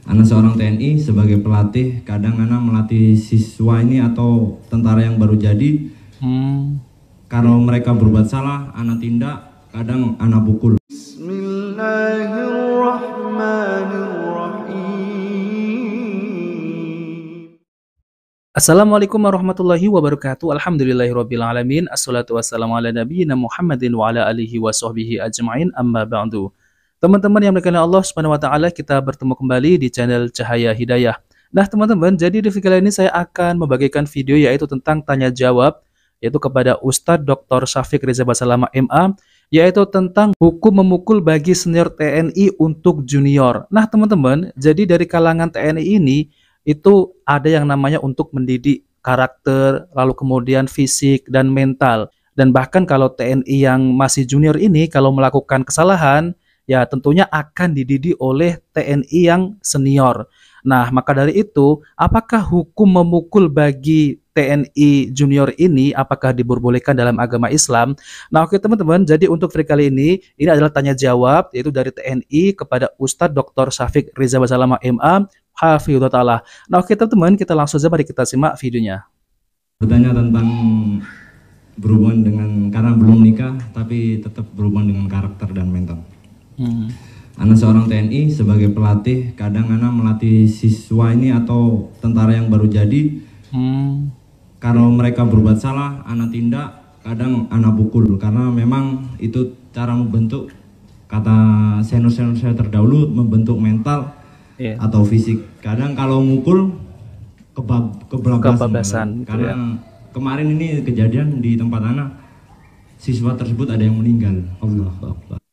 Ana seorang TNI sebagai pelatih, kadang Ana melatih siswa ini atau tentara yang baru jadi. Kalau mereka berbuat salah, Ana tindak, kadang Ana pukul. Assalamualaikum warahmatullahi wabarakatuh. Alhamdulillahirabbil alamin. Assalatu wassalamu ala nabiyyina Muhammadin wa ala alihi wa sahbihi ajma'in. Amma ba'du. Teman-teman yang dimuliakan Allah Subhanahu wa taala, kita bertemu kembali di channel Cahaya Hidayah. Nah, teman-teman, jadi di video kali ini saya akan membagikan video yaitu tentang tanya jawab yaitu kepada Ustadz Dr. Syafiq Reza Basalamah MA, yaitu tentang hukum memukul bagi senior TNI untuk junior. Nah, teman-teman, jadi dari kalangan TNI ini itu ada yang namanya untuk mendidik karakter, lalu kemudian fisik dan mental. Dan bahkan kalau TNI yang masih junior ini kalau melakukan kesalahan, ya tentunya akan dididik oleh TNI yang senior. Nah, maka dari itu, apakah hukum memukul bagi TNI junior ini apakah diperbolehkan dalam agama Islam? Nah, oke teman-teman, jadi untuk video kali ini adalah tanya jawab yaitu dari TNI kepada Ustadz Dr. Syafiq Reza Basalamah MA, Hafizhullah Ta'ala. Nah, oke teman-teman, kita langsung saja mari kita simak videonya. Bertanya tentang berhubungan dengan, karena belum nikah tapi tetap berhubungan dengan karakter dan mental. Ana seorang TNI sebagai pelatih, kadang Ana melatih siswa ini atau tentara yang baru jadi. Kalau mereka berbuat salah, Ana tindak, kadang Ana pukul, karena memang itu cara membentuk, kata senior-senior saya terdahulu, membentuk mental atau fisik. Kadang kalau mukul kebablasan karena kemarin ini kejadian di tempat Ana, siswa tersebut ada yang meninggal.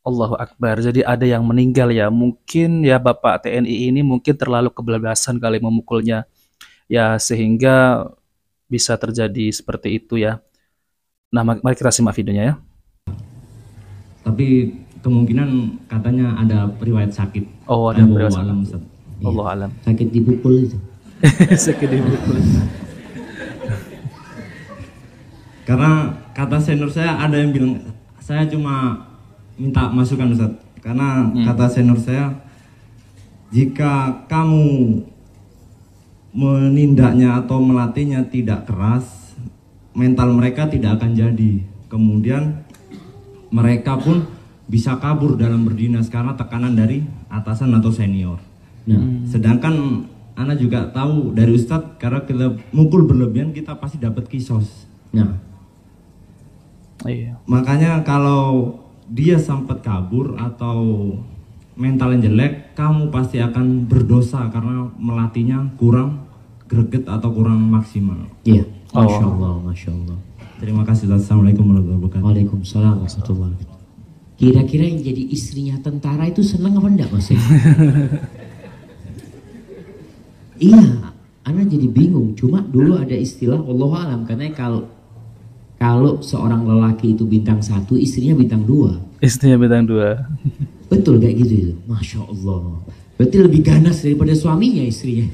Allahu Akbar. Jadi ada yang meninggal ya. Mungkin ya Bapak TNI ini mungkin terlalu kebablasan kali memukulnya. Ya sehingga bisa terjadi seperti itu ya. Nah, mari kita simak videonya ya. Tapi kemungkinan katanya ada riwayat sakit. Oh, ada riwayat sakit. Allah alam. Sakit dipukul itu. Sakit dipukul. Karena kata senior saya ada yang bilang, saya cuma minta masukan Ustadz, karena kata senior saya, jika kamu menindaknya atau melatihnya tidak keras, mental mereka tidak akan jadi. Kemudian mereka pun bisa kabur dalam berdinas karena tekanan dari atasan atau senior. Sedangkan Ana juga tahu dari Ustadz, karena kita mukul berlebihan kita pasti dapat kisos. Makanya kalau dia sempat kabur atau mentalnya jelek, kamu pasti akan berdosa karena melatihnya kurang greget atau kurang maksimal. Iya. Masya Allah, Masya Allah. Terima kasih. Assalamualaikum warahmatullahi wabarakatuh. Waalaikumsalam warahmatullahi wabarakatuh. Kira-kira yang jadi istrinya tentara itu senang apa enggak Mas? Iya, Ana jadi bingung. Cuma dulu ada istilah Allahu alam, karena kalau seorang lelaki itu bintang 1, istrinya bintang 2. Istrinya bintang 2. Betul kayak gitu itu. Masya Allah. Berarti lebih ganas daripada suaminya istrinya.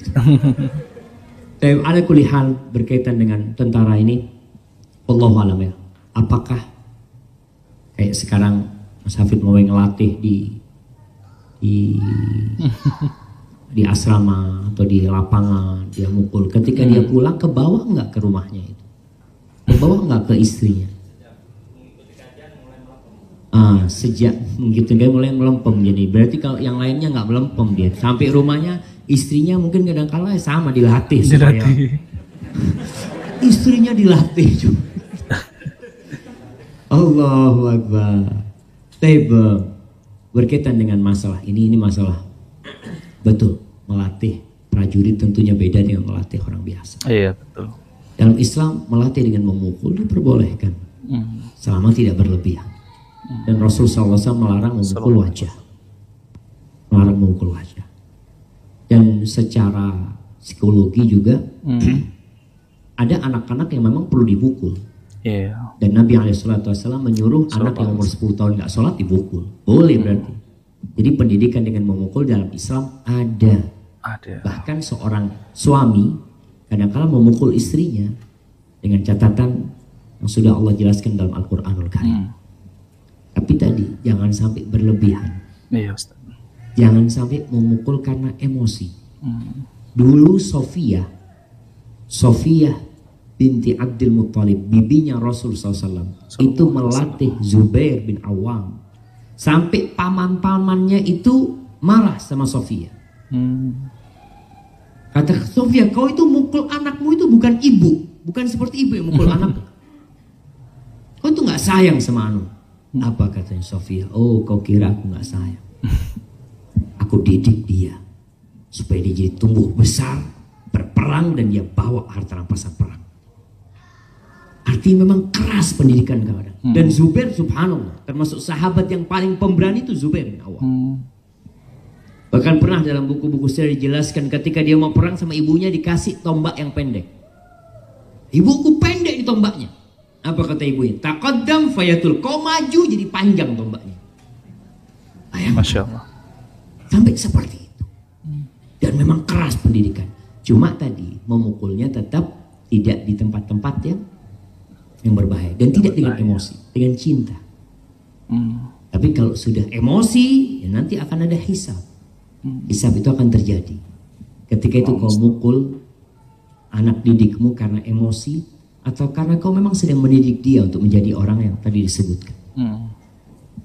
Tapi ada kulihat berkaitan dengan tentara ini. Allahu alam ya. Apakah kayak sekarang Mas Hafid mau ngelatih di asrama atau di lapangan, dia mukul. Ketika dia pulang, ke bawah nggak ke rumahnya itu? Ke bawah nggak ke istrinya? Sejak begitu dia mulai melempem. Jadi berarti kalau yang lainnya nggak melempem, dia sampai rumahnya istrinya mungkin kadang-kala sama dilatih supaya istrinya dilatih juga. Allahu Akbar. Tapi berkaitan dengan masalah ini masalah betul, melatih prajurit tentunya beda dengan melatih orang biasa. Iya betul. Dalam Islam melatih dengan memukul diperbolehkan selama tidak berlebihan. Dan Rasulullah SAW melarang memukul wajah. Melarang memukul wajah. Dan secara psikologi juga ada anak-anak yang memang perlu dipukul. Dan Nabi SAW menyuruh anak yang umur 10 tahun nggak sholat dipukul. Boleh berarti. Jadi pendidikan dengan memukul dalam Islam ada. Bahkan seorang suami kadang-kala memukul istrinya dengan catatan yang sudah Allah jelaskan dalam Al-Quranul Karim. Tapi tadi jangan sampai berlebihan. Iya Ustaz. Jangan sampai memukul karena emosi. Dulu Sofia binti Abdul Muttalib, bibinya Rasul SAW, itu melatih Zubair bin Awam sampai paman-pamannya itu marah sama Sofia. Kata Sofia, kau itu mukul anakmu itu bukan ibu, bukan seperti ibu yang mukul anak. Kau itu nggak sayang sama anu. Apa katanya Sofia? Oh, kau kira aku nggak sayang? Aku didik dia supaya dia jadi tumbuh besar, berperang, dan dia bawa harta rampasan perang. Artinya memang keras pendidikan kadang. Dan Zubair subhanallah termasuk sahabat yang paling pemberani itu Zubair bin Awam. Bahkan pernah dalam buku-buku sejarah dijelaskan ketika dia mau perang sama ibunya dikasih tombak yang pendek. Ibuku pendek di tombaknya. Apa kata ibunya? Taqaddam fayatul, kau maju jadi panjang tombaknya. Masya Allah. Sampai seperti itu. Dan memang keras pendidikan. Cuma tadi memukulnya tetap tidak di tempat-tempat yang berbahaya dan tidak dengan emosi, dengan cinta. Tapi kalau sudah emosi, ya nanti akan ada hisab. Hisab itu akan terjadi. Ketika itu kau mukul anak didikmu karena emosi, atau karena kau memang sedang mendidik dia untuk menjadi orang yang tadi disebutkan.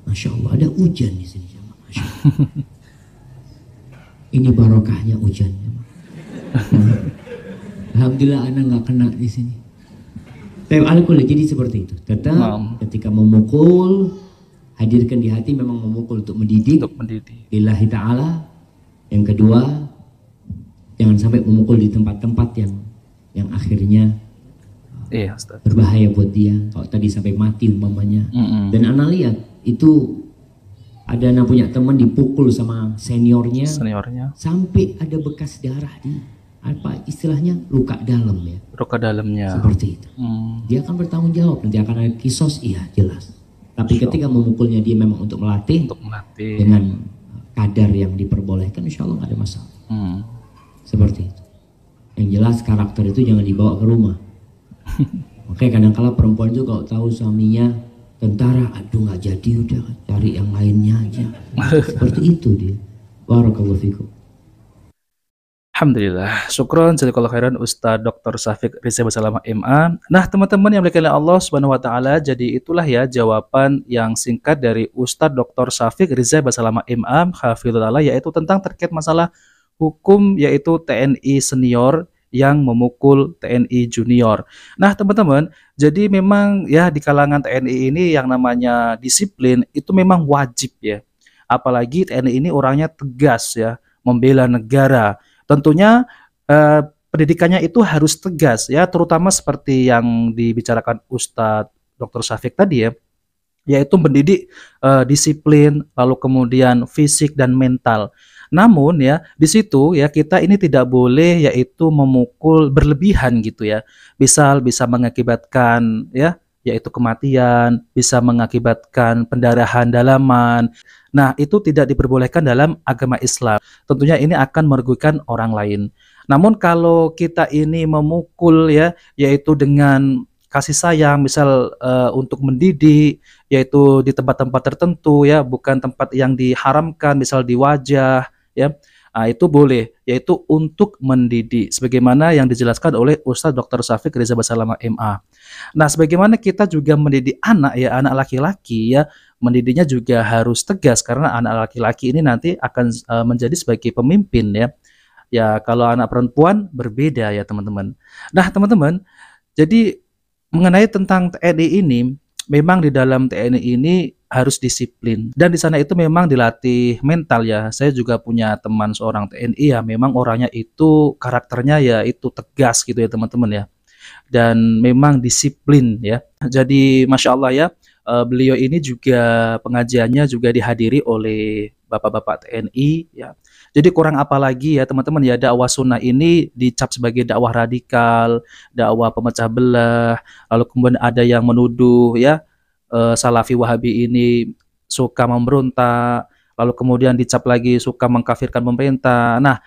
Masya Allah, ada hujan di sini. Masya Allah. Ini barokahnya hujannya. Alhamdulillah anak nggak kena di sini. Tapi jadi seperti itu. Tetap ketika memukul, hadirkan di hati memang memukul untuk mendidik. Lillahi ta'ala. Yang kedua, jangan sampai memukul di tempat-tempat yang akhirnya berbahaya buat dia. Kalau tadi sampai mati umpamanya. Dan anak lihat itu ada anak punya teman dipukul sama seniornya sampai ada bekas darah di apa istilahnya luka dalam ya. Luka dalamnya. Seperti itu. Dia akan bertanggung jawab, nanti akan ada kisos, iya jelas. Tapi ketika memukulnya dia memang untuk melatih. Dengan kadar yang diperbolehkan, insya Allah nggak ada masalah. Seperti itu. Yang jelas karakter itu jangan dibawa ke rumah. Makanya kadang-kala perempuan itu kalau tahu suaminya tentara, aduh nggak jadi, udah cari yang lainnya aja. Seperti itu dia. Barakallahu fikum. Alhamdulillah, syukron jazakallahu khairan Ustadz Dr. Syafiq Riza Basalamah MA. Nah teman-teman yang dimuliakan oleh Allah Subhanahu Wa Taala, jadi itulah ya jawaban yang singkat dari Ustadz Dr. Syafiq Riza Basalamah MA Hafizullah, yaitu tentang terkait masalah hukum yaitu TNI senior yang memukul TNI junior. Nah teman-teman, jadi memang ya di kalangan TNI ini yang namanya disiplin itu memang wajib ya. Apalagi TNI ini orangnya tegas ya, membela negara. Tentunya pendidikannya itu harus tegas ya, terutama seperti yang dibicarakan Ustadz Dr. Syafiq tadi ya, yaitu mendidik disiplin, lalu kemudian fisik dan mental. Namun ya di situ ya kita ini tidak boleh yaitu memukul berlebihan gitu ya. Bisa mengakibatkan ya yaitu kematian, bisa mengakibatkan pendarahan dalaman. Nah, itu tidak diperbolehkan dalam agama Islam. Tentunya ini akan merugikan orang lain. Namun kalau kita ini memukul ya, yaitu dengan kasih sayang, misal untuk mendidik, yaitu di tempat-tempat tertentu ya, bukan tempat yang diharamkan, misal di wajah ya. Nah, itu boleh, yaitu untuk mendidik, sebagaimana yang dijelaskan oleh Ustadz Dr. Syafiq Riza Basalamah MA. Nah, sebagaimana kita juga mendidik anak ya, anak laki-laki ya, mendidiknya juga harus tegas, karena anak laki-laki ini nanti akan menjadi sebagai pemimpin ya. Ya, kalau anak perempuan berbeda ya teman-teman. Nah, teman-teman, jadi mengenai tentang TNI ini, memang di dalam TNI ini harus disiplin, dan di sana itu memang dilatih mental ya. Saya juga punya teman seorang TNI ya, memang orangnya itu karakternya ya itu tegas gitu ya teman-teman ya, dan memang disiplin ya. Jadi Masya Allah ya, beliau ini juga pengajiannya juga dihadiri oleh bapak-bapak TNI ya. Jadi kurang apa lagi ya teman-teman ya, dakwah sunnah ini dicap sebagai dakwah radikal, dakwah pemecah belah, lalu kemudian ada yang menuduh ya Salafi Wahabi ini suka memberontak, lalu kemudian dicap lagi suka mengkafirkan pemerintah. Nah,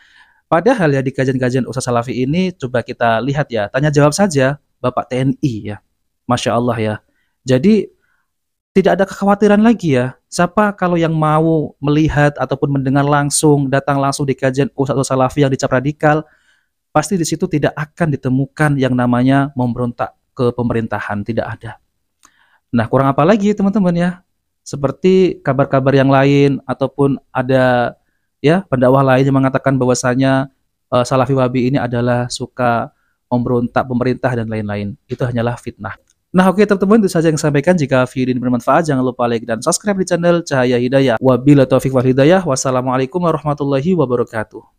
padahal ya di kajian-kajian Ustaz Salafi ini coba kita lihat ya, tanya jawab saja Bapak TNI ya. Masya Allah ya. Jadi tidak ada kekhawatiran lagi ya. Siapa kalau yang mau melihat ataupun mendengar langsung, datang langsung di kajian Ustadz Salafi yang dicap radikal, pasti di situ tidak akan ditemukan yang namanya memberontak ke pemerintahan, tidak ada. Nah, kurang apa lagi teman-teman ya? Seperti kabar-kabar yang lain ataupun ada ya pendakwah lain yang mengatakan bahwasanya Salafi Wahabi ini adalah suka memberontak pemerintah dan lain-lain. Itu hanyalah fitnah. Nah, oke teman-teman, itu saja yang saya sampaikan. Jika video ini bermanfaat, jangan lupa like dan subscribe di channel Cahaya Hidayah. Wabillahi taufiq wal hidayah. Wassalamualaikum warahmatullahi wabarakatuh.